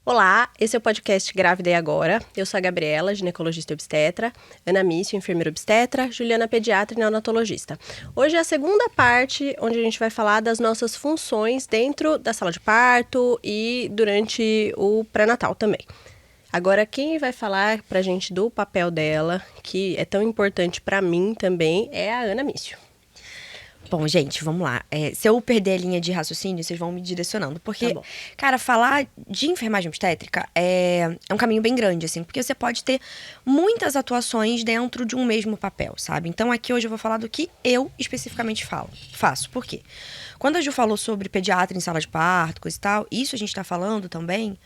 Olá, esse é o podcast Grávida e Agora. Eu sou a Gabriela, ginecologista e obstetra, Ana Mício, enfermeira obstetra, Juliana, pediatra e neonatologista. Hoje é a segunda parte, onde a gente vai falar das nossas funções dentro da sala de parto e durante o pré-natal também. Agora, quem vai falar pra gente do papel dela, que é tão importante pra mim também, é a Ana Mício. Bom, gente, vamos lá. Se eu perder a linha de raciocínio, vocês vão me direcionando. Porque, cara, falar de enfermagem obstétrica é um caminho bem grande, assim. Porque você pode ter muitas atuações dentro de um mesmo papel, sabe? Então, aqui hoje eu vou falar do que eu especificamente faço. Por quê? Quando a Ju falou sobre pediatra em sala de parto, coisa e tal, isso a gente tá falando também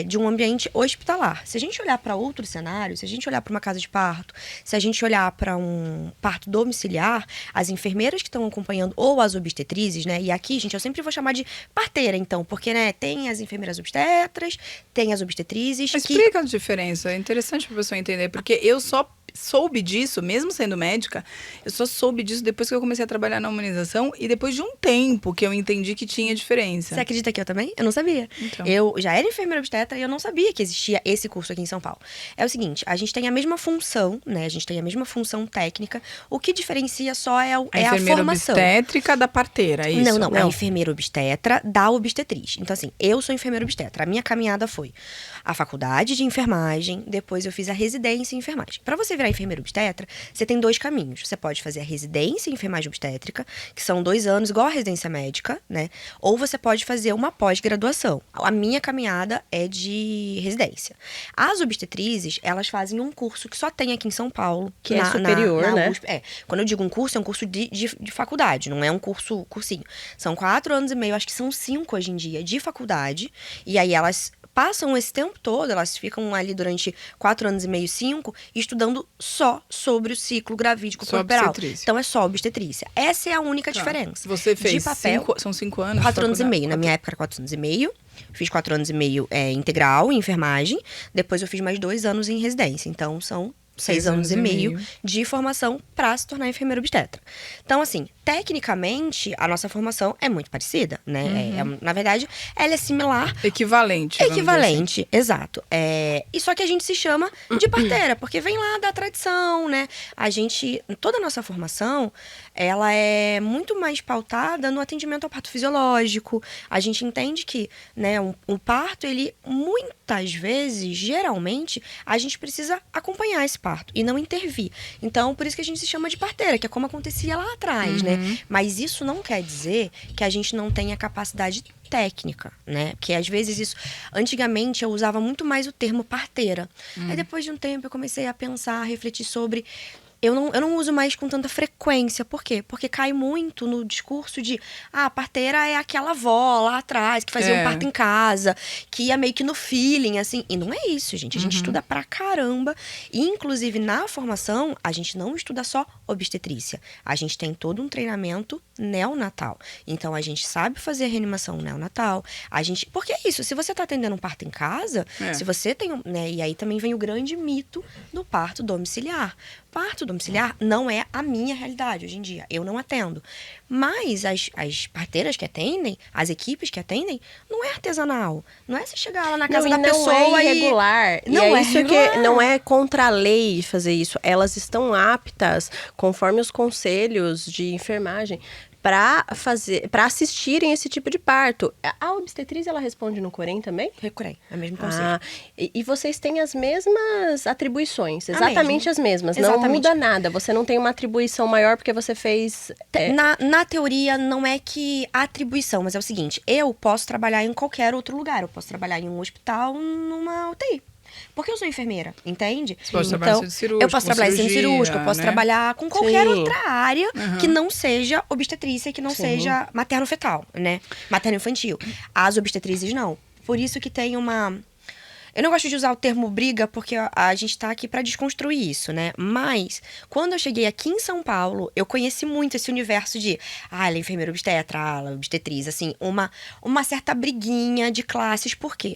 de um ambiente hospitalar. Se a gente olhar para outro cenário, se a gente olhar para uma casa de parto, se a gente olhar para um parto domiciliar, as enfermeiras que estão acompanhando, ou as obstetrizes, né? E aqui, gente, eu sempre vou chamar de parteira, então, porque, né, tem as enfermeiras obstetras, tem as obstetrizes. Explica a diferença, é interessante para a pessoa entender, porque eu só soube disso, mesmo sendo médica, eu só soube disso depois que eu comecei a trabalhar na humanização e depois de um tempo que eu entendi que tinha diferença. Você acredita que eu também? Eu não sabia. Então. Eu já era enfermeira obstetra e eu não sabia que existia esse curso aqui em São Paulo. É o seguinte, a gente tem a mesma função, né? A gente tem a mesma função técnica. O que diferencia só é a formação. A enfermeira obstétrica da parteira, é isso? Não. A enfermeira obstetra da obstetriz. Então, assim, eu sou enfermeira obstetra. A minha caminhada foi a faculdade de enfermagem, depois eu fiz a residência em enfermagem. Para você virar enfermeira obstetra, você tem 2 caminhos. Você pode fazer a residência em enfermagem obstétrica, que são 2 anos, igual a residência médica, né? Ou você pode fazer uma pós-graduação. A minha caminhada é de residência. As obstetrizes, elas fazem um curso que só tem aqui em São Paulo. Que é superior, né? USP. Quando eu digo um curso, é um curso de faculdade, não é um cursinho. São 4 anos e meio, acho que são 5 hoje em dia, de faculdade. E aí elas passam esse tempo todo, elas ficam ali durante 4 anos e meio, 5, estudando só sobre o ciclo gravídico corporal. Então é só obstetrícia. Essa é a única diferença. Você fez de papel, são 5 anos? 4 anos e meio. Na minha época era 4 anos e meio. Fiz 4 anos e meio integral em enfermagem. Depois eu fiz mais 2 anos em residência. Então são 6 anos e meio de formação para se tornar enfermeira obstetra. Então, assim, tecnicamente, a nossa formação é muito parecida, né? Na verdade, ela é similar. Equivalente. Equivalente, exato. E só que a gente se chama de parteira, porque vem lá da tradição, né? Toda a nossa formação, ela é muito mais pautada no atendimento ao parto fisiológico. A gente entende que, né, um parto, ele, muitas vezes, geralmente, a gente precisa acompanhar esse parto e não intervir. Então, por isso que a gente se chama de parteira, que é como acontecia lá atrás, né? Mas isso não quer dizer que a gente não tenha capacidade técnica, né? Porque às vezes isso... Antigamente eu usava muito mais o termo parteira. Aí depois de um tempo eu comecei a pensar, a refletir sobre... Eu não uso mais com tanta frequência. Por quê? Porque cai muito no discurso de a parteira é aquela avó lá atrás que fazia um parto em casa, que ia meio que no feeling, assim. E não é isso, gente. A gente estuda pra caramba. E, inclusive, na formação, a gente não estuda só obstetrícia. A gente tem todo um treinamento neonatal. Então, a gente sabe fazer a reanimação neonatal. Porque é isso, se você tá atendendo um parto em casa, se você tem... né, e aí também vem o grande mito do parto domiciliar. Parto domiciliar não é a minha realidade hoje em dia. Eu não atendo. Mas as parteiras que atendem, as equipes que atendem, não é artesanal. Não é você chegar lá na casa da pessoa não é irregular. Não é isso irregular. Que não é contra a lei fazer isso. Elas estão aptas, conforme os conselhos de enfermagem, para assistirem esse tipo de parto. A obstetriz, ela responde no Corém também? Recorém, é o mesmo conselho. E vocês têm as mesmas atribuições, exatamente as mesmas. Exatamente. Não muda nada, você não tem uma atribuição maior porque você fez... Na teoria, não é que a atribuição, mas é o seguinte, eu posso trabalhar em qualquer outro lugar, eu posso trabalhar em um hospital, numa UTI. Porque eu sou enfermeira, entende? Você pode trabalhar sendo cirúrgico, eu posso trabalhar sendo cirúrgico, eu posso trabalhar com qualquer outra área que não seja obstetrícia, que não seja materno-fetal, né? Materno-infantil. As obstetrizes não. Por isso que tem uma... Eu não gosto de usar o termo briga, porque a gente tá aqui pra desconstruir isso, né? Mas, quando eu cheguei aqui em São Paulo, eu conheci muito esse universo de... ela é enfermeira obstetra, ela é obstetriz, assim, uma certa briguinha de classes. Por quê?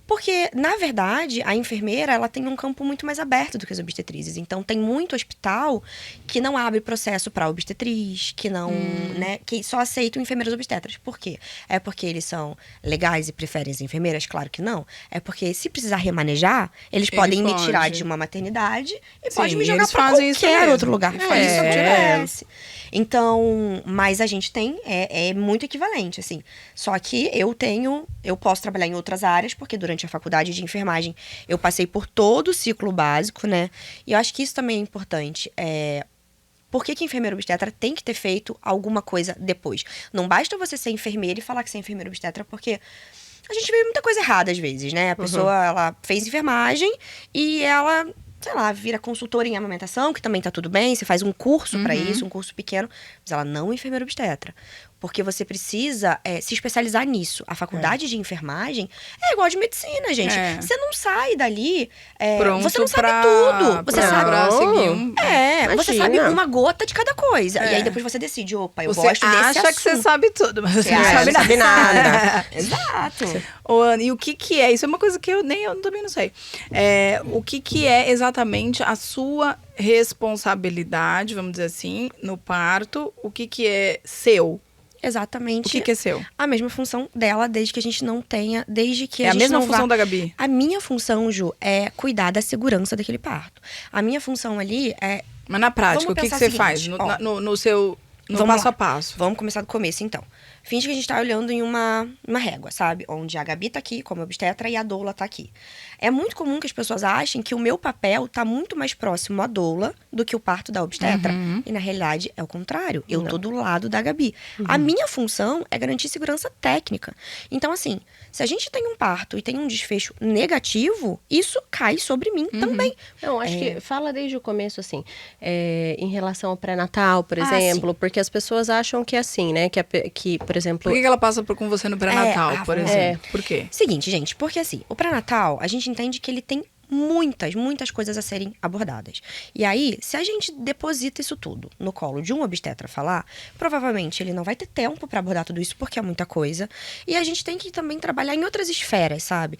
Porque, na verdade, a enfermeira, ela tem um campo muito mais aberto do que as obstetrizes. Então, tem muito hospital que não abre processo para obstetriz, que não, né, que só aceitam enfermeiras obstetras. Por quê? É porque eles são legais e preferem as enfermeiras? Claro que não. É porque, se precisar remanejar, eles podem me tirar de uma maternidade e podem me jogar para qualquer outro lugar. Isso acontece. Então, mas a gente tem, é muito equivalente, assim. Só que eu posso trabalhar em outras áreas, porque durante a faculdade de enfermagem eu passei por todo o ciclo básico, né? E eu acho que isso também é importante. Por que enfermeiro obstetra tem que ter feito alguma coisa depois? Não basta você ser enfermeira e falar que você é enfermeiro obstetra, porque a gente vê muita coisa errada às vezes, né? A pessoa, ela fez enfermagem e ela, sei lá, vira consultora em amamentação, que também tá tudo bem, você faz um curso pra isso, um curso pequeno, mas ela não é enfermeira obstetra. Porque você precisa se especializar nisso. A faculdade de enfermagem é igual de medicina, gente. Você não sai dali... você não sabe tudo. Você sabe... você sabe uma gota de cada coisa. E aí depois você decide, opa, eu gosto desse assunto. Você acha que você sabe tudo, mas você não sabe nada. Exato. Ô, Ana, e o que é? Isso é uma coisa que eu também não sei. O que é exatamente a sua responsabilidade, vamos dizer assim, no parto? O que é seu? Exatamente. O que é seu? A mesma função dela, desde que a gente não tenha... Desde que a mesma função da Gabi? A minha função, Ju, é cuidar da segurança daquele parto. A minha função ali é... Mas na prática, o que você faz? No seu... No passo a passo. Vamos começar do começo, então. Finge que a gente tá olhando em uma régua, sabe? Onde a Gabi tá aqui, como obstetra, e a doula tá aqui. É muito comum que as pessoas achem que o meu papel tá muito mais próximo à doula do que o parto da obstetra. E, na realidade, é o contrário. Eu tô do lado da Gabi. A minha função é garantir segurança técnica. Então, assim, se a gente tem um parto e tem um desfecho negativo, isso cai sobre mim também. Não, acho que fala desde o começo, assim, em relação ao pré-natal, por exemplo, porque as pessoas acham que é assim, né? Que por exemplo... Por que ela passa com você no pré-natal, por exemplo? Por quê? Seguinte, gente, porque assim, o pré-natal, a gente entende que ele tem muitas coisas a serem abordadas. E aí, se a gente deposita isso tudo no colo de um obstetra falar, provavelmente ele não vai ter tempo para abordar tudo isso, porque é muita coisa. E a gente tem que também trabalhar em outras esferas, sabe?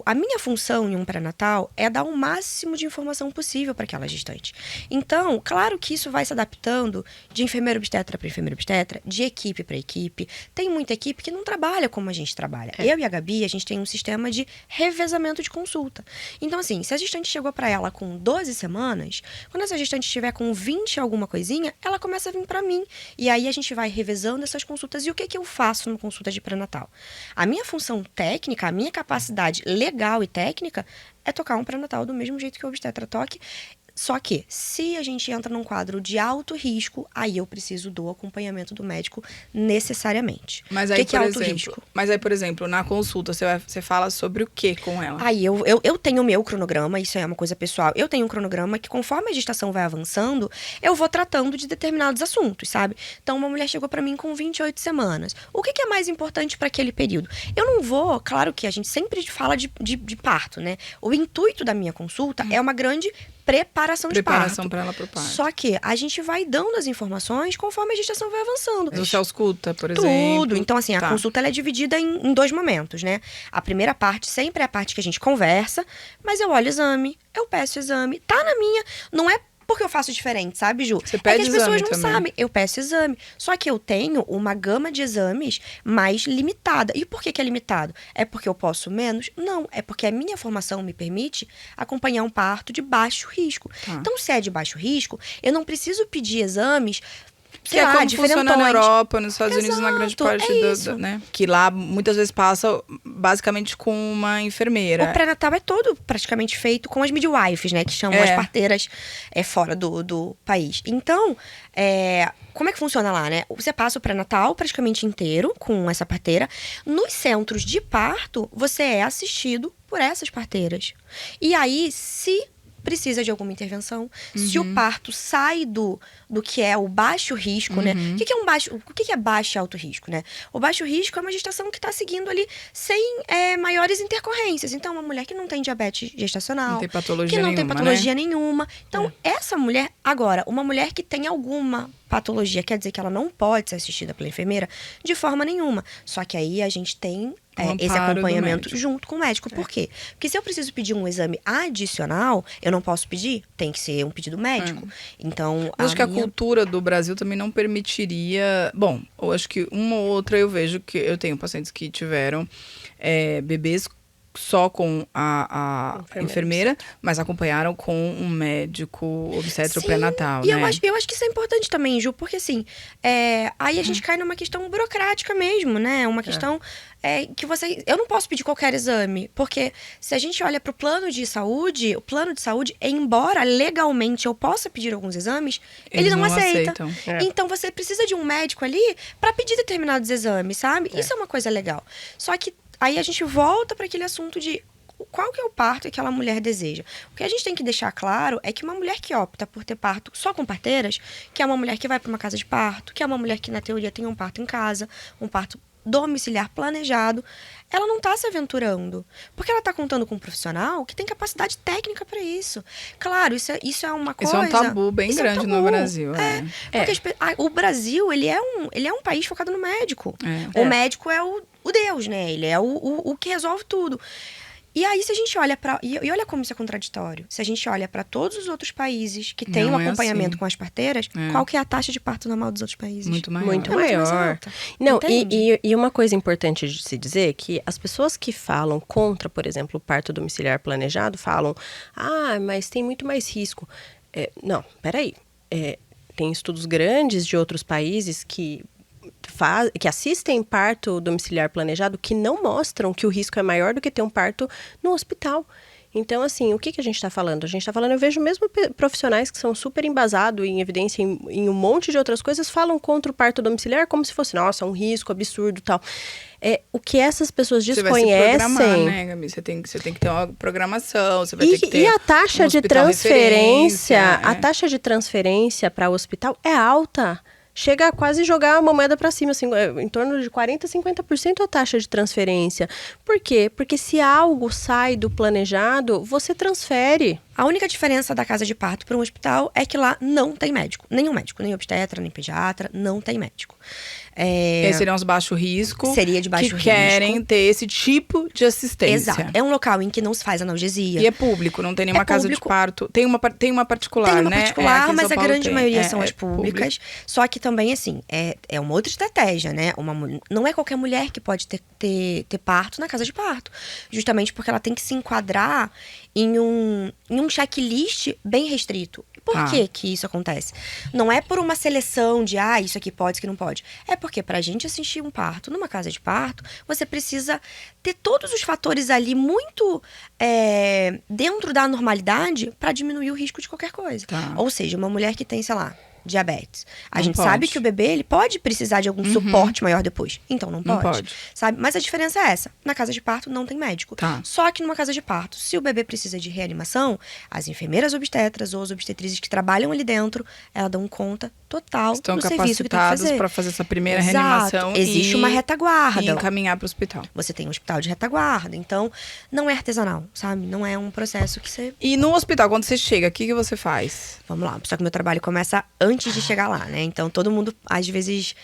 A minha função em um pré-natal é dar o máximo de informação possível para aquela gestante. Então, claro que isso vai se adaptando de enfermeiro obstetra para enfermeiro obstetra, de equipe para equipe. Tem muita equipe que não trabalha como a gente trabalha. Eu e a Gabi, a gente tem um sistema de revezamento de consulta. Então, assim, se a gestante chegou pra ela com 12 semanas, quando essa gestante estiver com 20 alguma coisinha, ela começa a vir pra mim. E aí a gente vai revezando essas consultas. E o que eu faço numa consulta de pré-natal? A minha função técnica, a minha capacidade legal e técnica é tocar um pré-natal do mesmo jeito que o obstetra toque. Só que, se a gente entra num quadro de alto risco, aí eu preciso do acompanhamento do médico necessariamente. Mas aí, que é alto risco? Mas aí, por exemplo, na consulta, você fala sobre o que com ela? Aí eu tenho o meu cronograma, isso é uma coisa pessoal. Eu tenho um cronograma que, conforme a gestação vai avançando, eu vou tratando de determinados assuntos, sabe? Então, uma mulher chegou pra mim com 28 semanas. O que é mais importante para aquele período? Eu não vou, claro que a gente sempre fala de parto, né? O intuito da minha consulta é uma grande preparação de parto. Preparação para ela pro parto. Só que a gente vai dando as informações conforme a gestação vai avançando. Você ausculta, por exemplo. Tudo. Então, assim, a consulta ela é dividida em 2 momentos, né? A primeira parte sempre é a parte que a gente conversa, mas eu olho o exame, eu peço o exame. Tá na minha... Não é porque eu faço diferente, sabe, Ju? Você pede é que as pessoas não também. sabem. Eu peço exame. Só que eu tenho uma gama de exames mais limitada. E por que é limitado? É porque eu posso menos? Não. É porque a minha formação me permite acompanhar um parto de baixo risco. Então, se é de baixo risco, eu não preciso pedir exames... Que é como funciona na Europa, nos Estados Unidos, na grande parte né? Que lá, muitas vezes, passa basicamente com uma enfermeira. O pré-natal é todo praticamente feito com as midwives, né? Que chamam as parteiras fora do país. Então, como é que funciona lá, né? Você passa o pré-natal praticamente inteiro com essa parteira. Nos centros de parto, você é assistido por essas parteiras. E aí, se precisa de alguma intervenção, se o parto sai do que é o baixo risco, né? O que é baixo e alto risco, né? O baixo risco é uma gestação que está seguindo ali sem maiores intercorrências. Então, uma mulher que não tem diabetes gestacional, não tem patologia que não nenhuma, tem patologia nenhuma. Então, essa mulher Agora, uma mulher que tem alguma patologia, quer dizer que ela não pode ser assistida pela enfermeira de forma nenhuma. Só que aí a gente tem esse acompanhamento junto com o médico. Por quê? Porque se eu preciso pedir um exame adicional, eu não posso pedir, tem que ser um pedido médico. Então, acho que a cultura do Brasil também não permitiria... Bom, eu acho que uma ou outra eu vejo que eu tenho pacientes que tiveram bebês só com a enfermeira, mas acompanharam com um médico obstetra pré-natal, e né? eu acho que isso é importante também, Ju, porque assim, aí a gente cai numa questão burocrática mesmo, né? Uma questão que eu não posso pedir qualquer exame, porque se a gente olha para o plano de saúde, embora legalmente eu possa pedir alguns exames, ele não aceita. Então você precisa de um médico ali para pedir determinados exames, sabe? Isso é uma coisa legal. Só que aí a gente volta para aquele assunto de qual que é o parto que aquela mulher deseja. O que a gente tem que deixar claro é que uma mulher que opta por ter parto só com parteiras, que é uma mulher que vai para uma casa de parto, que é uma mulher que na teoria tem um parto em casa, um parto domiciliar planejado, ela não está se aventurando. Porque ela está contando com um profissional que tem capacidade técnica para isso. Claro, isso é uma coisa... Isso é um tabu bem grande no Brasil. Porque o Brasil, ele é um país focado no médico. O médico é o Deus, né? Ele é o que resolve tudo. E aí, se a gente olha para... E olha como isso é contraditório. Se a gente olha para todos os outros países que têm um acompanhamento com as parteiras, qual que é a taxa de parto normal dos outros países? Muito maior. Muito maior. Não, e uma coisa importante de se dizer é que as pessoas que falam contra, por exemplo, o parto domiciliar planejado, falam, mas tem muito mais risco. Não, peraí. Tem estudos grandes de outros países que assistem parto domiciliar planejado que não mostram que o risco é maior do que ter um parto no hospital. Então, assim, o que a gente está falando? A gente está falando, eu vejo mesmo profissionais que são super embasados em evidência em um monte de outras coisas, falam contra o parto domiciliar como se fosse, nossa, um risco absurdo e tal. O que essas pessoas desconhecem... Você vai se programar, né, Gabi? Você tem que ter uma programação, você vai ter que ter... E a taxa de transferência, taxa de transferência para o hospital é alta. Chega a quase jogar uma moeda para cima, assim, em torno de 40%, 50% a taxa de transferência. Por quê? Porque se algo sai do planejado, você transfere. A única diferença da casa de parto para um hospital é que lá não tem médico. Nenhum médico, nem obstetra, nem pediatra, não tem médico. Seriam os baixo risco. Seria de baixo risco. Que querem ter esse tipo de assistência. Exato. É um local em que não se faz analgesia. E é público, não tem nenhuma casa de parto. Tem uma particular, né? Tem uma particular, mas a grande maioria são as públicas. públicas. Só que também, assim, é uma outra estratégia, né? Não é qualquer mulher que pode ter parto na casa de parto. Justamente porque ela tem que se enquadrar em um checklist bem restrito. Por que isso acontece? Não é por uma seleção de, isso aqui pode, isso aqui não pode. É porque pra gente assistir um parto numa casa de parto, você precisa ter todos os fatores ali muito dentro da normalidade para diminuir o risco de qualquer coisa. Ou seja, uma mulher que tem, sei lá, diabetes. A gente sabe que o bebê ele pode precisar de algum suporte maior depois. Então não pode. Sabe? Mas a diferença é essa. Na casa de parto não tem médico. Só que numa casa de parto, se o bebê precisa de reanimação, as enfermeiras obstetras ou as obstetrizes que trabalham ali dentro, elas dão conta total do serviço que tem que fazer. Estão capacitados para fazer essa primeira reanimação. Existe uma retaguarda. E encaminhar para o hospital. Você tem um hospital de retaguarda. Então, não é artesanal, sabe? Não é um processo que você... E no hospital, quando você chega, o que você faz? Vamos lá. Só que o meu trabalho começa antes de chegar lá, né? Então, todo mundo, às vezes,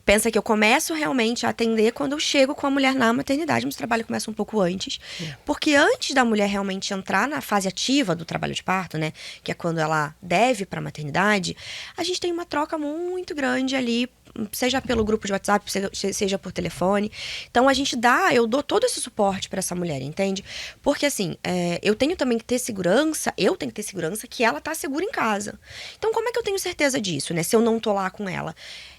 pensa que eu começo realmente a atender quando eu chego com a mulher na maternidade, mas o trabalho começa um pouco antes. Porque antes da mulher realmente entrar na fase ativa do trabalho de parto, né? Que é quando ela deve para a maternidade, a gente tem uma troca muito grande ali, seja pelo grupo de WhatsApp, seja por telefone. Então, eu dou todo esse suporte para essa mulher, entende? Porque, assim, eu tenho também que ter segurança, que ela tá segura em casa. Então, como é que eu tenho certeza disso, né? Se eu não tô lá com ela?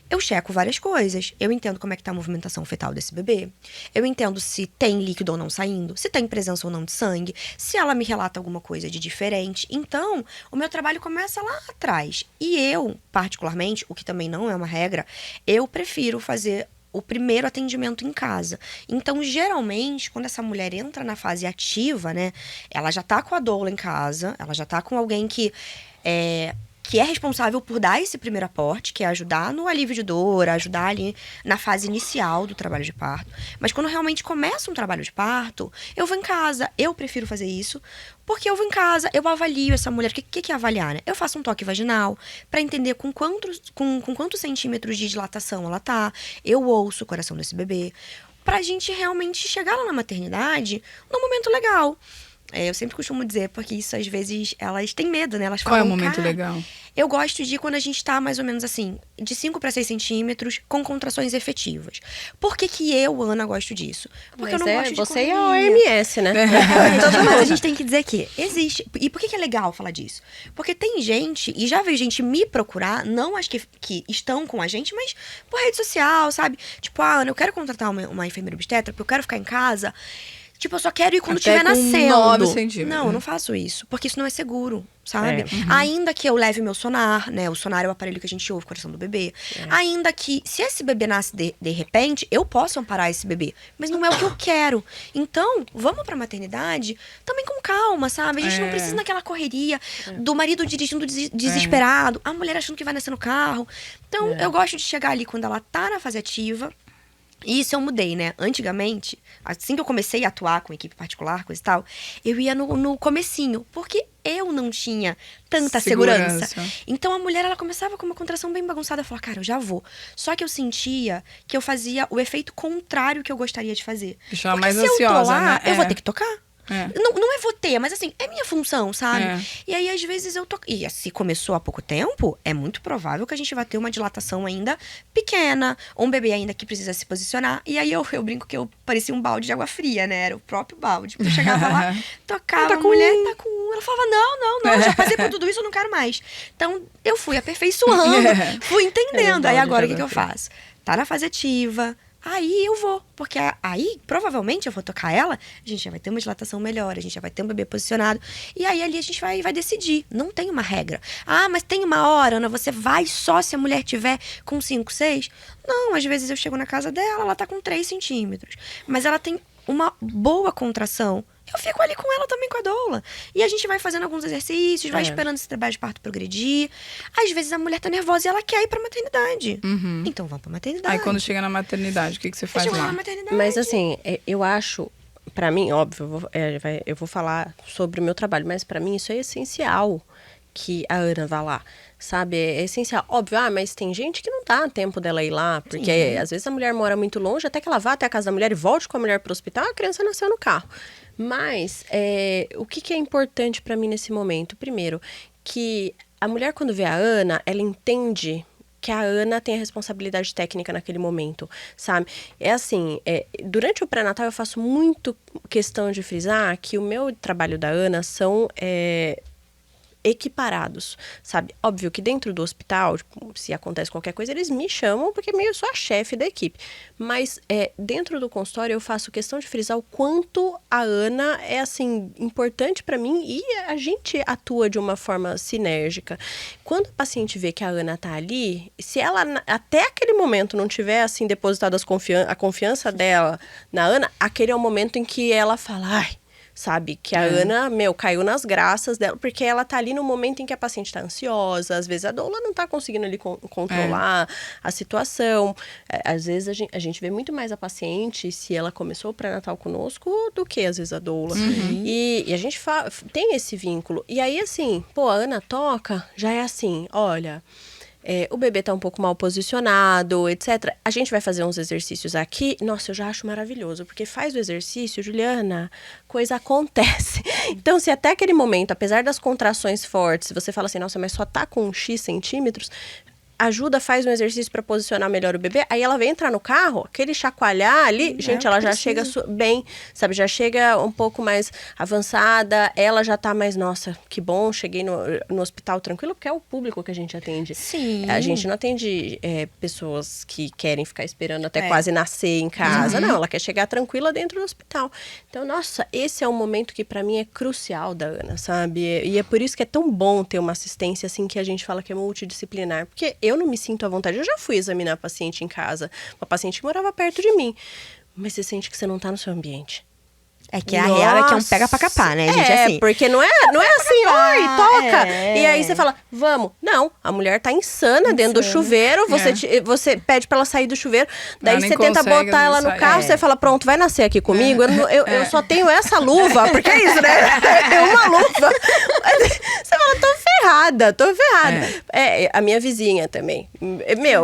Eu checo várias coisas. Eu entendo como é que tá a movimentação fetal desse bebê. Eu entendo se tem líquido ou não saindo, se tem presença ou não de sangue, se ela me relata alguma coisa de diferente. Então, o meu trabalho começa lá atrás. E eu, particularmente, o que também não é uma regra, eu prefiro fazer o primeiro atendimento em casa. Então, geralmente, quando essa mulher entra na fase ativa, né, ela já tá com a doula em casa, ela já tá com alguém que que é responsável por dar esse primeiro aporte, que é ajudar no alívio de dor, ajudar ali na fase inicial do trabalho de parto. Mas quando realmente começa um trabalho de parto, eu vou em casa, eu prefiro fazer isso, porque eu vou em casa, eu avalio essa mulher. O que é avaliar, né? Eu faço um toque vaginal para entender com quantos centímetros de dilatação ela tá, eu ouço o coração desse bebê, pra gente realmente chegar lá na maternidade num momento legal. Eu sempre costumo dizer, porque isso às vezes elas têm medo, né? Elas Qual é falam, o momento legal? Eu gosto de quando a gente tá mais ou menos assim, de 5 para 6 centímetros, com contrações efetivas. Por que eu, Ana, gosto disso? Porque eu não gosto de você e a correria. OMS, né? Mas a gente tem que dizer que existe. E por que é legal falar disso? Porque tem gente, e já veio gente me procurar, não as que estão com a gente, mas por rede social, sabe? Tipo, Ana, eu quero contratar uma enfermeira obstetra, porque eu quero ficar em casa. Tipo, eu só quero ir quando estiver nascendo. 9 centímetros. Não, eu não faço isso. Porque isso não é seguro, sabe? Ainda que eu leve meu sonar, né? O sonar é o aparelho que a gente ouve o coração do bebê. Ainda que, se esse bebê nasce de repente, eu posso amparar esse bebê. Mas não é o que eu quero. Então, vamos pra maternidade também com calma, sabe? A gente não precisa naquela correria do marido dirigindo desesperado, a mulher achando que vai nascer no carro. Então, eu gosto de chegar ali quando ela tá na fase ativa. E isso eu mudei, né? Antigamente, assim que eu comecei a atuar com equipe particular, coisa e tal, eu ia no comecinho, porque eu não tinha tanta segurança. Então a mulher, ela começava com uma contração bem bagunçada, eu falava, cara, eu já vou. Só que eu sentia que eu fazia o efeito contrário que eu gostaria de fazer. Deixava porque mais se ansiosa, eu tô lá, né? eu vou ter que tocar. Não é vou ter, mas assim, é minha função, sabe? E aí, às vezes, eu tô... E se começou há pouco tempo, é muito provável que a gente vai ter uma dilatação ainda pequena, ou um bebê ainda que precisa se posicionar. E aí, eu brinco que eu parecia um balde de água fria, né? Era o próprio balde. Eu chegava lá, tocava, a mulher tá com... Ela falava, não, já passei por tudo isso, eu não quero mais. Então, eu fui aperfeiçoando, fui entendendo. Aí, agora, o que eu faço? Tá na fase ativa... Aí eu vou, porque aí provavelmente eu vou tocar ela, a gente já vai ter uma dilatação melhor, a gente já vai ter um bebê posicionado. E aí ali a gente vai decidir, não tem uma regra. Ah, mas tem uma hora, Ana, você vai só se a mulher tiver com 5, 6? Não, às vezes eu chego na casa dela, ela tá com 3 centímetros. Mas ela tem uma boa contração. Eu fico ali com ela também, com a doula. E a gente vai fazendo alguns exercícios, vai esperando esse trabalho de parto progredir. Às vezes a mulher tá nervosa e ela quer ir pra maternidade. Então vamos pra maternidade. Aí quando chega na maternidade, o que você faz lá? Mas assim, eu acho, pra mim, óbvio, eu vou falar sobre o meu trabalho, mas pra mim isso é essencial que a Ana vá lá. Sabe, é essencial. Óbvio, mas tem gente que não dá tempo dela ir lá, porque às vezes a mulher mora muito longe, até que ela vá até a casa da mulher e volte com a mulher pro hospital, a criança nasceu no carro. Mas o que é importante pra mim nesse momento? Primeiro, que a mulher, quando vê a Ana, ela entende que a Ana tem a responsabilidade técnica naquele momento, sabe? É assim, durante o pré-natal eu faço muito questão de frisar que o meu trabalho da Ana são... equiparados, sabe? Óbvio que dentro do hospital, tipo, se acontece qualquer coisa, eles me chamam porque meio eu sou a chefe da equipe. Mas dentro do consultório eu faço questão de frisar o quanto a Ana é, assim, importante para mim e a gente atua de uma forma sinérgica. Quando a paciente vê que a Ana tá ali, se ela até aquele momento não tiver, assim, depositado a confiança dela na Ana, aquele é o momento em que ela fala, ai, sabe? Que a Ana, caiu nas graças dela, porque ela tá ali no momento em que a paciente tá ansiosa, às vezes a doula não tá conseguindo ali controlar a situação. Às vezes a gente vê muito mais a paciente, se ela começou o pré-natal conosco, do que às vezes a doula. E a gente tem esse vínculo. E aí, assim, a Ana toca, já é assim, olha... o bebê tá um pouco mal posicionado, etc. A gente vai fazer uns exercícios aqui. Nossa, eu já acho maravilhoso. Porque faz o exercício, Juliana, coisa acontece. Então, se até aquele momento, apesar das contrações fortes, você fala assim, nossa, mas só tá com X centímetros... ajuda, faz um exercício para posicionar melhor o bebê, aí ela vem entrar no carro, aquele chacoalhar ali, gente, ela já chega bem, sabe, já chega um pouco mais avançada, ela já tá mais, nossa, que bom, cheguei no hospital tranquilo, porque é o público que a gente atende. Sim. A gente não atende pessoas que querem ficar esperando até quase nascer em casa, não, ela quer chegar tranquila dentro do hospital. Então, nossa, esse é um momento que para mim é crucial da Ana, sabe, e é por isso que é tão bom ter uma assistência assim que a gente fala que é multidisciplinar, porque eu não me sinto à vontade. Eu já fui examinar a paciente em casa, uma paciente que morava perto de mim. Mas você sente que você não tá no seu ambiente. É que a real é que é um pega pra capar, né, gente? Assim. Porque não é assim, oi, toca. É. E aí você fala, vamos. Não, a mulher tá insana dentro do chuveiro, você pede pra ela sair do chuveiro, daí nem você tenta consegue, botar ela no sair. carro, você fala, pronto, vai nascer aqui comigo, eu só tenho essa luva, porque é isso, né? É uma luva. Você fala, tô ferrada. A minha vizinha também.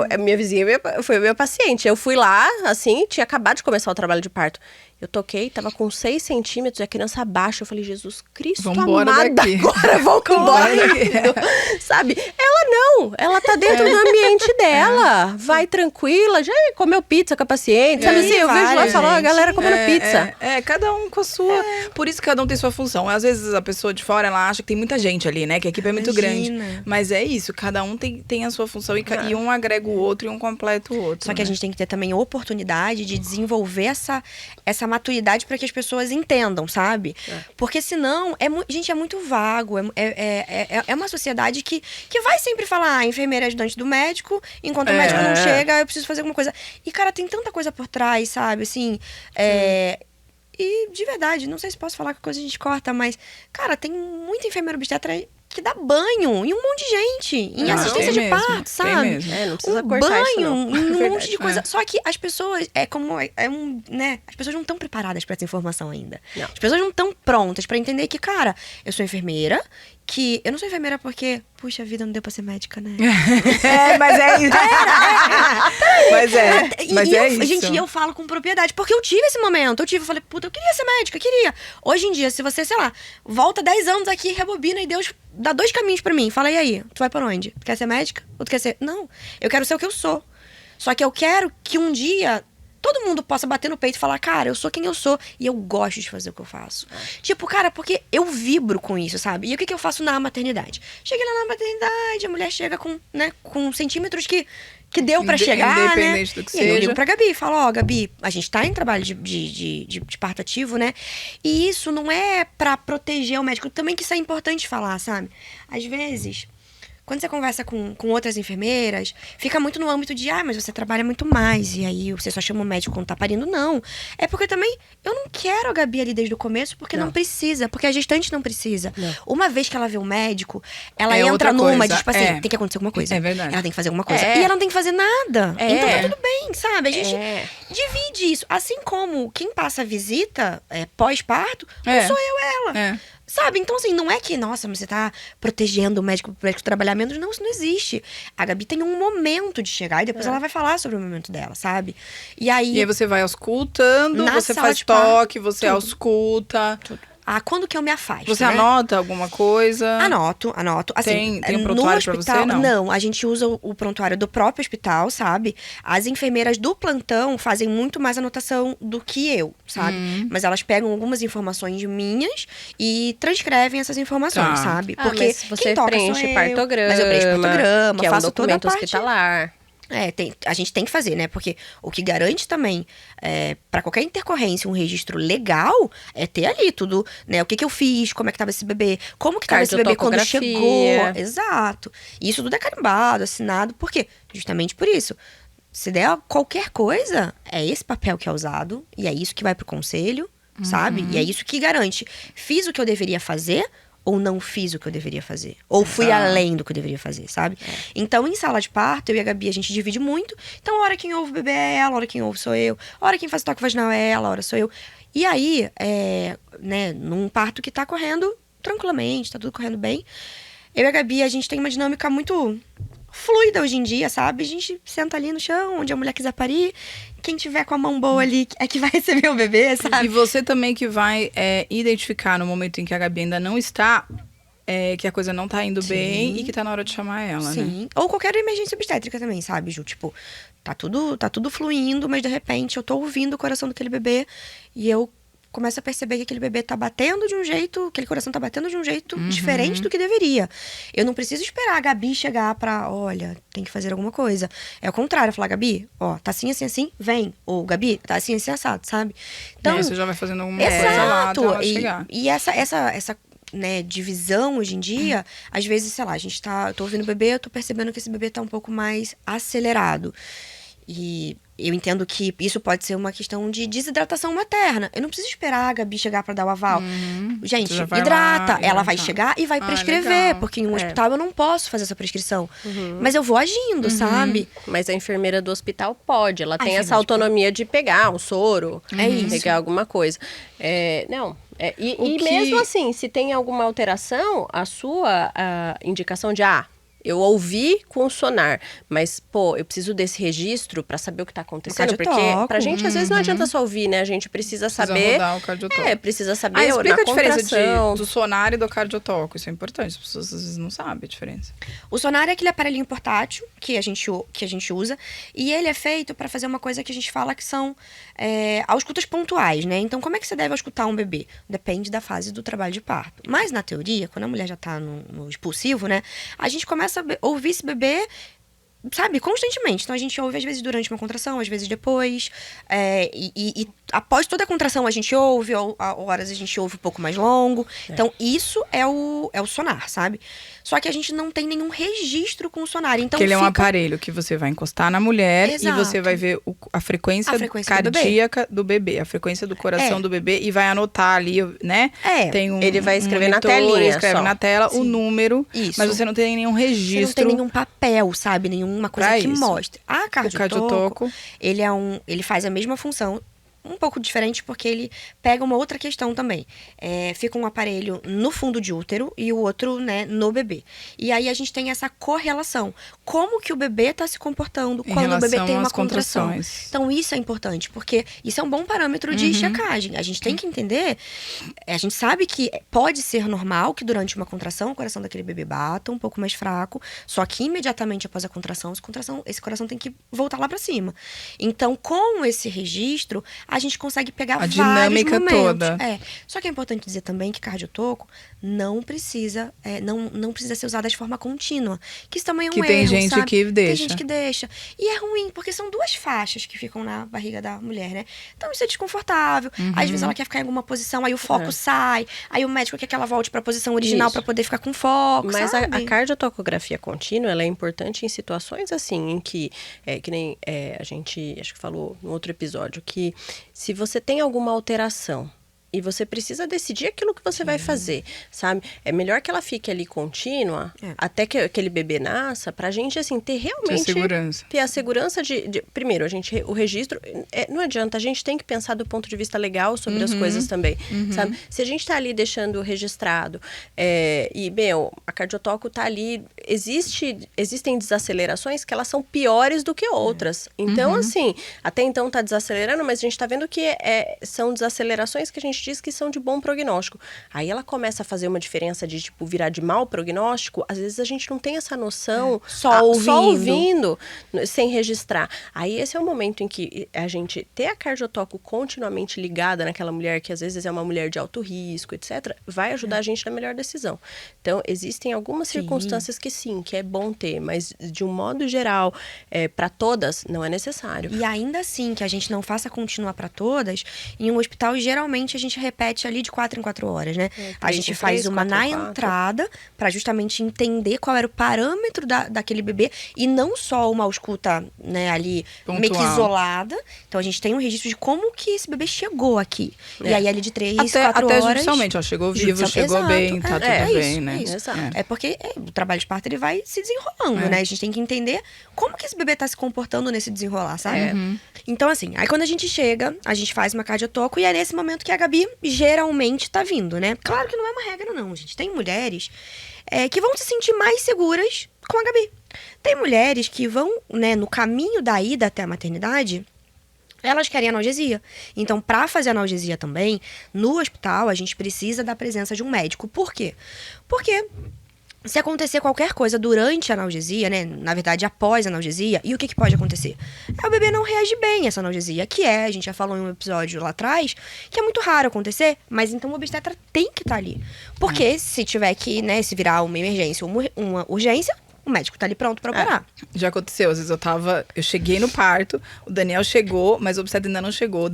A minha vizinha foi meu paciente. Eu fui lá, assim, tinha acabado de começar o trabalho de parto. Eu toquei, tava com 6 centímetros, a criança abaixo. Eu falei, Jesus Cristo Vambora amado, daqui. agora vamos embora. Sabe? Ela tá dentro do ambiente dela. Vai tranquila, já comeu pizza com a paciente. Sabe assim, eu vejo lá e falo, a galera comendo pizza. Cada um com a sua. Por isso que cada um tem sua função. Às vezes a pessoa de fora, ela acha que tem muita gente ali, né? Que a equipe é muito grande. Mas é isso, cada um tem a sua função e um agrega o outro e um completa o outro. Só que a gente tem que ter também a oportunidade de desenvolver essa maturidade para que as pessoas entendam, sabe? Porque senão, gente, é muito vago. É uma sociedade que vai sempre falar, enfermeira é ajudante do médico, enquanto o médico não chega, eu preciso fazer alguma coisa. E, cara, tem tanta coisa por trás, sabe? Assim, e, de verdade, não sei se posso falar que coisa a gente corta, mas, cara, tem muita enfermeira obstetra que dá banho em um monte de gente, em assistência de parto, sabe? Não precisa cortar isso, não. Banho, em um monte de coisa. Só que as pessoas, né? As pessoas não estão preparadas para essa informação ainda. Não. As pessoas não estão prontas para entender que, cara, eu sou enfermeira, que eu não sou enfermeira porque, puxa vida, não deu pra ser médica, né? Mas é isso. Mas é isso. Gente, eu falo com propriedade, porque eu tive esse momento. Eu falei, puta, eu queria ser médica, queria. Hoje em dia, se você, sei lá, volta 10 anos aqui, rebobina e Deus dá 2 caminhos pra mim. Fala, e aí? Tu vai pra onde? Tu quer ser médica? Ou tu quer ser... Não, eu quero ser o que eu sou. Só que eu quero que um dia todo mundo possa bater no peito e falar, cara, eu sou quem eu sou e eu gosto de fazer o que eu faço. Tipo, cara, porque eu vibro com isso, sabe? E o que eu faço na maternidade? Cheguei lá na maternidade, a mulher chega com centímetros que deu pra chegar, independente né? do que e aí eu seja. ligo pra Gabi e falo, ó, Gabi, a gente tá em trabalho de parto ativo, né? E isso não é pra proteger o médico, também que isso é importante falar, sabe? Às vezes, quando você conversa com outras enfermeiras, fica muito no âmbito de, mas você trabalha muito mais, e aí você só chama o médico quando tá parindo. Não. É porque também eu não quero a Gabi ali desde o começo, porque não precisa, porque a gestante não precisa. Não. Uma vez que ela vê o médico, ela entra numa de, tipo assim, tem que acontecer alguma coisa. É verdade. Ela tem que fazer alguma coisa. E ela não tem que fazer nada. Então tá tudo bem, sabe? A gente divide isso. Assim como quem passa a visita pós-parto, não sou eu, ela. Sabe? Então, assim, não é que, nossa, mas você tá protegendo o médico pro médico trabalhar menos. Não, isso não existe. A Gabi tem um momento de chegar e depois ela vai falar sobre o momento dela, sabe? E aí você vai auscultando, você faz toque, você ausculta. Quando que eu me afasto, Você né? anota alguma coisa? Anoto. Assim, tem um prontuário pra você, não? Não, a gente usa o prontuário do próprio hospital, sabe? As enfermeiras do plantão fazem muito mais anotação do que eu, sabe? Mas elas pegam algumas informações minhas e transcrevem essas informações, sabe? Porque mas você quem toca preenche sou eu, partograma, mas eu preencho partograma, que é um faço toda a documento parte hospitalar. A gente tem que fazer, né? Porque o que garante também, para qualquer intercorrência, um registro legal, é ter ali tudo, né? O que eu fiz, como é que tava esse bebê, como que tava esse bebê quando chegou. Exato. E isso tudo é carimbado, assinado. Por quê? Justamente por isso. Se der qualquer coisa, é esse papel que é usado, e é isso que vai pro conselho, sabe? E é isso que garante. Fiz o que eu deveria fazer, ou não fiz o que eu deveria fazer. Ou fui além do que eu deveria fazer, sabe? Então, em sala de parto, eu e a Gabi, a gente divide muito. Então, a hora quem ouve o bebê é ela, a hora quem ouve sou eu. A hora quem faz toque vaginal é ela, a hora sou eu. E aí, né, num parto que tá correndo tranquilamente, tá tudo correndo bem. Eu e a Gabi, a gente tem uma dinâmica muito fluida hoje em dia, sabe? A gente senta ali no chão, onde a mulher quiser parir. Quem tiver com a mão boa ali é que vai receber o bebê, sabe? E você também que vai identificar no momento em que a Gabi ainda não está, que a coisa não tá indo bem e que tá na hora de chamar ela, né? Ou qualquer emergência obstétrica também, sabe, Ju? Tipo, tá tudo fluindo, mas de repente eu tô ouvindo o coração daquele bebê e eu começo a perceber que aquele bebê tá batendo de um jeito, aquele coração tá batendo de um jeito diferente do que deveria. Eu não preciso esperar a Gabi chegar pra, olha, tem que fazer alguma coisa. É o contrário, falar, Gabi, ó, tá assim, assim, assim, vem. Ou, Gabi, tá assim, assim, assado, sabe? Então, você já vai fazendo alguma coisa lá até ela chegar. E essa né, divisão hoje em dia, às vezes, sei lá, eu tô ouvindo o bebê, eu tô percebendo que esse bebê tá um pouco mais acelerado. E Eu entendo que isso pode ser uma questão de desidratação materna. Eu não preciso esperar a Gabi chegar pra dar o aval. Gente, hidrata. Ela vai chegar e vai prescrever, legal. porque em um hospital eu não posso fazer essa prescrição. Mas eu vou agindo, sabe? Mas a enfermeira do hospital pode, ela tem essa enfermeira de autonomia de pegar um soro, isso. pegar alguma coisa. E mesmo assim, se tem alguma alteração, a sua indicação de, eu ouvi com o sonar, mas, eu preciso desse registro pra saber o que tá acontecendo, porque pra gente, às vezes, não adianta só ouvir, né? A gente precisa saber... rodar o cardiotoco. Precisa saber Explica a diferença contração. do sonar e do cardiotoco. Isso é importante, as pessoas às vezes não sabem a diferença. O sonar é aquele aparelhinho portátil que a gente usa, e ele é feito para fazer uma coisa que a gente fala que são auscultas pontuais, né? Então, como é que você deve auscultar um bebê? Depende da fase do trabalho de parto. Mas, na teoria, quando a mulher já tá no expulsivo, né? A gente começa a ouvir esse bebê, sabe, constantemente. Então, a gente ouve, às vezes, durante uma contração, às vezes depois. E após toda a contração, a gente ouve, ou horas a gente ouve um pouco mais longo. Então, isso é o sonar, sabe? Só que a gente não tem nenhum registro com o sonar. Então, Porque ele é um aparelho que você vai encostar na mulher e você vai ver a frequência cardíaca do bebê, a frequência do coração do bebê, e vai anotar ali, né? Tem ele vai escrever monitor, na telinha escreve só. na tela o número, Isso. mas você não tem nenhum registro. Você não tem nenhum papel, sabe? Nenhuma coisa que mostre. A cardiotoco, ele faz a mesma função, um pouco diferente, porque ele pega uma outra questão também. Fica um aparelho no fundo de útero e o outro, né, no bebê. E aí a gente tem essa correlação. Como que o bebê está se comportando quando o bebê tem uma contração. Então isso é importante, porque isso é um bom parâmetro de checagem. A gente tem que entender, a gente sabe que pode ser normal que durante uma contração o coração daquele bebê bata um pouco mais fraco, só que imediatamente após a contração, esse coração tem que voltar lá para cima. Então, com esse registro, a gente consegue pegar vários dinâmica momentos. toda. Só que é importante dizer também que cardiotoco não precisa ser usada de forma contínua. Que isso também é um erro, tem gente sabe? que deixa. Tem gente que deixa. E é ruim, porque são duas faixas que ficam na barriga da mulher, né? Então isso é desconfortável. Às vezes ela quer ficar em alguma posição, aí o foco sai, aí o médico quer que ela volte pra posição original para poder ficar com foco, Mas sabe? a cardiotocografia contínua, ela é importante em situações assim, em que nem a gente, acho que falou no outro episódio, que se você tem alguma alteração e você precisa decidir aquilo que você vai fazer, sabe? É melhor que ela fique ali contínua até que aquele bebê nasça, pra gente, assim, ter realmente... Ter a segurança de primeiro, o registro... não adianta, a gente tem que pensar do ponto de vista legal sobre as coisas também, sabe? Se a gente tá ali deixando registrado a cardiotoco tá ali... Existem desacelerações que elas são piores do que outras. Então, assim, até então tá desacelerando, mas a gente tá vendo que são desacelerações que a gente diz que são de bom prognóstico. Aí ela começa a fazer uma diferença de, virar de mau prognóstico. Às vezes a gente não tem essa noção só ouvindo, sem registrar. Aí esse é o momento em que a gente ter a cardiotoco continuamente ligada naquela mulher, que às vezes é uma mulher de alto risco, etc., vai ajudar a gente na melhor decisão. Então, existem algumas circunstâncias que é bom ter, mas de um modo geral, para todas, não é necessário. E ainda assim, que a gente não faça contínua para todas, em um hospital, geralmente, a gente repete ali de 4 em 4 horas, né? A gente faz uma na entrada, para justamente entender qual era o parâmetro daquele bebê, e não só uma ausculta, né, ali, pontual, meio que isolada. Então, a gente tem um registro de como que esse bebê chegou aqui. E aí, ali de 3, 4 horas... Até judicialmente, chegou vivo, chegou bem, tá tudo bem, né? Isso. É porque o trabalho de parto, ele vai se desenrolando, né? A gente tem que entender como que esse bebê tá se comportando nesse desenrolar, sabe? Então, assim, aí quando a gente chega, a gente faz uma cardiotoco, e é nesse momento que a Gabi geralmente tá vindo, né? Claro que não é uma regra, não, gente. Tem mulheres que vão se sentir mais seguras com a Gabi. Tem mulheres que vão, né, no caminho da ida até a maternidade, elas querem analgesia. Então, para fazer analgesia também, no hospital, a gente precisa da presença de um médico. Por quê? Porque se acontecer qualquer coisa durante a analgesia, né, na verdade após a analgesia, e o que pode acontecer? O bebê não reage bem a essa analgesia, a gente já falou em um episódio lá atrás, que é muito raro acontecer, mas então o obstetra tem que estar ali. Porque se tiver que, né, se virar uma emergência ou uma urgência, o médico tá ali pronto pra operar. Já aconteceu, às vezes eu cheguei no parto, o Daniel chegou, mas o obstetra ainda não chegou,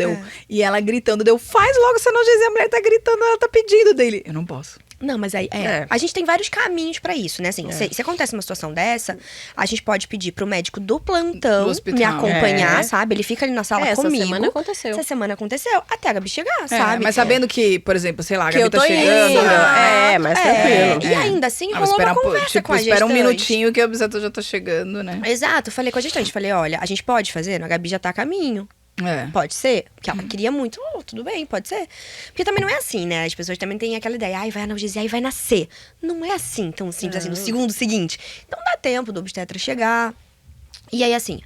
e ela gritando, faz logo essa analgesia, a mulher tá gritando, ela tá pedindo dele. Eu não posso. Não, mas aí, a gente tem vários caminhos pra isso, né? Assim, se acontece uma situação dessa, a gente pode pedir pro médico do plantão Do hospital. me acompanhar, sabe? Ele fica ali na sala comigo. Essa semana aconteceu. Essa semana aconteceu, até a Gabi chegar, sabe? Mas sabendo que, por exemplo, sei lá, a Que Gabi eu tô tá chegando. indo. Mais tranquilo. E ainda assim, rolou espera uma conversa com a espera um gestante. minutinho que a obstetra já tá chegando, né? Exato, falei com a gestante, falei, olha, a gente pode fazer? A Gabi já tá a caminho. Pode ser? Porque ela queria muito. Tudo bem, pode ser. Porque também não é assim, né? As pessoas também têm aquela ideia. Ai, vai analgesia e vai nascer. Não é assim, tão simples assim, no segundo seguinte. Então dá tempo do obstetra chegar. E aí, assim,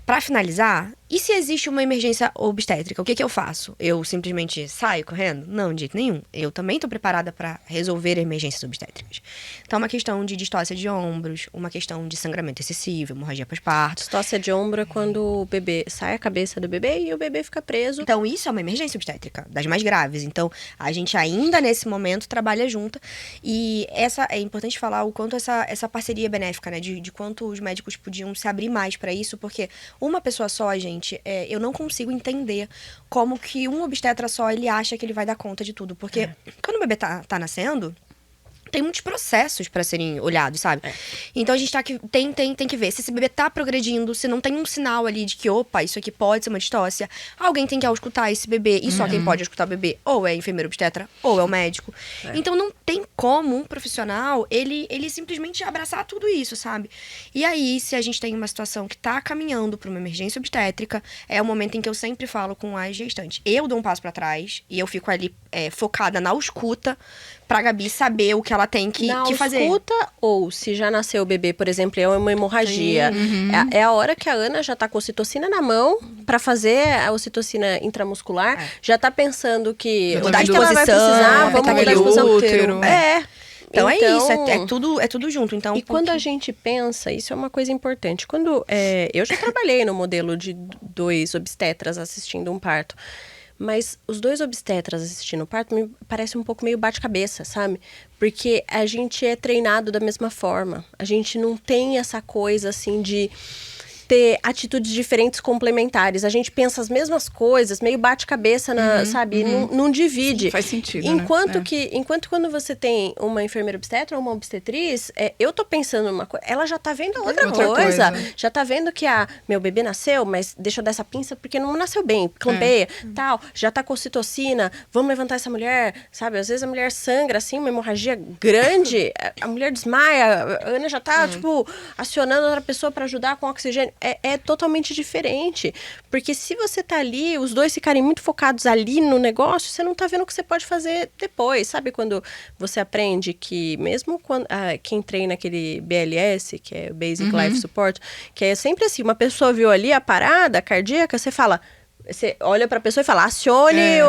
pra finalizar, e se existe uma emergência obstétrica, o que eu faço? Eu simplesmente saio correndo? Não, de jeito nenhum. Eu também tô preparada pra resolver emergências obstétricas. Então, uma questão de distócia de ombros, uma questão de sangramento excessivo, hemorragia pós-parto. Distócia de ombro é quando o bebê sai a cabeça do bebê e o bebê fica preso. Então, isso é uma emergência obstétrica, das mais graves. Então, a gente ainda nesse momento trabalha junto. E é importante falar o quanto essa parceria é benéfica, né? De quanto os médicos podiam se abrir mais pra isso, porque uma pessoa só, gente, eu não consigo entender como que um obstetra só, ele acha que ele vai dar conta de tudo. Porque quando o bebê tá nascendo, tem muitos processos pra serem olhados, sabe? Então a gente tem que ver se esse bebê tá progredindo, se não tem um sinal ali de que, opa, isso aqui pode ser uma distócia. Alguém tem que auscultar esse bebê, e só quem pode auscultar o bebê ou é a enfermeira obstetra ou é o médico. Então não tem como um profissional, ele simplesmente abraçar tudo isso, sabe? E aí, se a gente tem uma situação que tá caminhando pra uma emergência obstétrica, é o momento em que eu sempre falo com as gestantes. Eu dou um passo pra trás e eu fico ali focada na ausculta, pra Gabi saber o que ela tem que fazer. Escuta, ou se já nasceu o bebê, por exemplo, é uma hemorragia. É a hora que a Ana já tá com a ocitocina na mão pra fazer a ocitocina intramuscular. Já tá pensando que Mudar de o que ela vai posição, precisar, vamos mudar de posição. útero. Então é isso, é tudo junto. Então, E quando a gente pensa, isso é uma coisa importante. Quando eu já trabalhei no modelo de 2 obstetras assistindo um parto. Mas os 2 obstetras assistindo o parto me parece um pouco meio bate-cabeça, sabe? Porque a gente é treinado da mesma forma. A gente não tem essa coisa, assim, de ter atitudes diferentes complementares. A gente pensa as mesmas coisas, meio bate-cabeça, sabe? Não divide. Sim, faz sentido, Enquanto né? enquanto quando você tem uma enfermeira obstetra ou uma obstetriz, eu tô pensando numa coisa, ela já tá vendo outra coisa. Já tá vendo que, meu bebê nasceu, mas deixa eu dar essa pinça porque não nasceu bem, clampeia, tal. Já tá com ocitocina, vamos levantar essa mulher, sabe? Às vezes a mulher sangra, assim, uma hemorragia grande, a mulher desmaia, a Ana já tá, tipo, acionando outra pessoa pra ajudar com oxigênio. É totalmente diferente. Porque se você tá ali, os 2 ficarem muito focados ali no negócio, você não tá vendo o que você pode fazer depois. Sabe quando você aprende que mesmo quando quem treina aquele BLS, que é Basic Life Support, que é sempre assim, uma pessoa viu ali a cardíaca, você fala... Você olha pra pessoa e fala, acione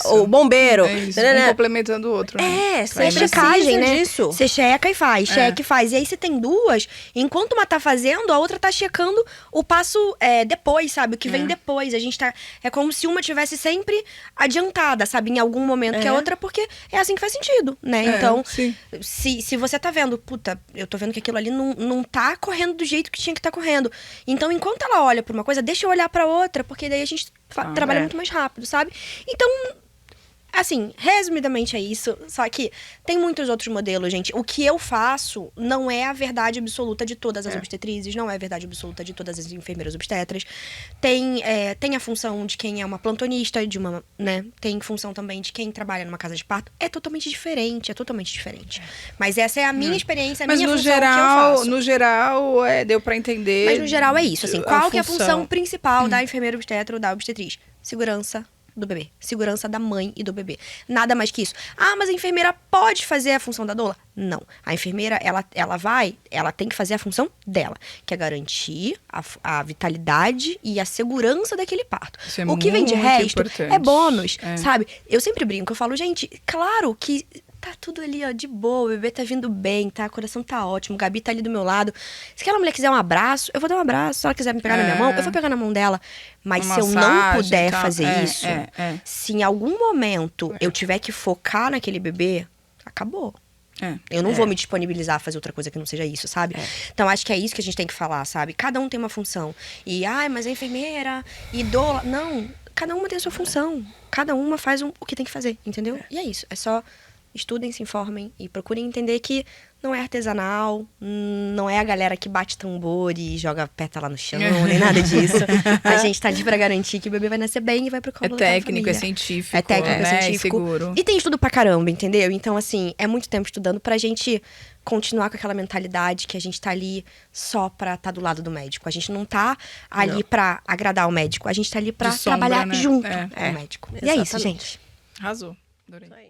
o bombeiro. É isso, um complementando o outro. Né? Você checagem, né? Disso. Você checa e faz, checa e faz. E aí, se tem 2, enquanto uma tá fazendo, a outra tá checando o passo depois, sabe? O que vem depois. A gente tá... É como se uma tivesse sempre adiantada, sabe? Em algum momento que a outra, porque é assim que faz sentido, né? Então, se você tá vendo, puta, eu tô vendo que aquilo ali não tá correndo do jeito que tinha que tá correndo. Então, enquanto ela olha pra uma coisa, deixa eu olhar pra outra, porque daí a gente trabalha muito mais rápido, sabe? Então, assim, resumidamente é isso. Só que tem muitos outros modelos, gente. O que eu faço não é a verdade absoluta de todas as obstetrizes, não é a verdade absoluta de todas as enfermeiras obstetras. Tem a função de quem é uma plantonista, né? Tem função também de quem trabalha numa casa de parto. É totalmente diferente. Mas essa é a minha experiência, a minha função que eu faço. No geral, deu pra entender. Mas no geral é isso, assim. Qual que é a função principal da enfermeira obstetra ou da obstetriz? Segurança do bebê. Segurança da mãe e do bebê. Nada mais que isso. Mas a enfermeira pode fazer a função da doula? Não. A enfermeira, ela tem que fazer a função dela, que é garantir a vitalidade e a segurança daquele parto. Isso é o que vem de resto importante. É bônus, sabe? Eu sempre brinco, eu falo, gente, claro que tá tudo ali, ó, de boa, o bebê tá vindo bem, tá? O coração tá ótimo, Gabi tá ali do meu lado. Se aquela mulher quiser um abraço, eu vou dar um abraço. Se ela quiser me pegar na minha mão, eu vou pegar na mão dela. Mas se eu não puder fazer isso, se em algum momento eu tiver que focar naquele bebê, acabou. Eu não vou me disponibilizar a fazer outra coisa que não seja isso, sabe? Então, acho que é isso que a gente tem que falar, sabe? Cada um tem uma função. E, mas a enfermeira, doula... Não, cada uma tem a sua função. Cada uma faz o que tem que fazer, entendeu? E é isso, é só estudem, se informem e procurem entender que não é artesanal, não é a galera que bate tambor e joga pétala no chão, nem nada disso. A gente tá ali pra garantir que o bebê vai nascer bem e vai pro colo É daquela técnico, é família. científico. É técnico, né? é científico. E seguro. E tem estudo pra caramba, entendeu? Então, assim, é muito tempo estudando pra gente continuar com aquela mentalidade que a gente tá ali só pra tá do lado do médico. A gente não tá ali pra agradar o médico. A gente tá ali pra De sombra, trabalhar né? junto É. com o médico. E é isso, Exatamente. gente. Arrasou. Adorei. Isso aí.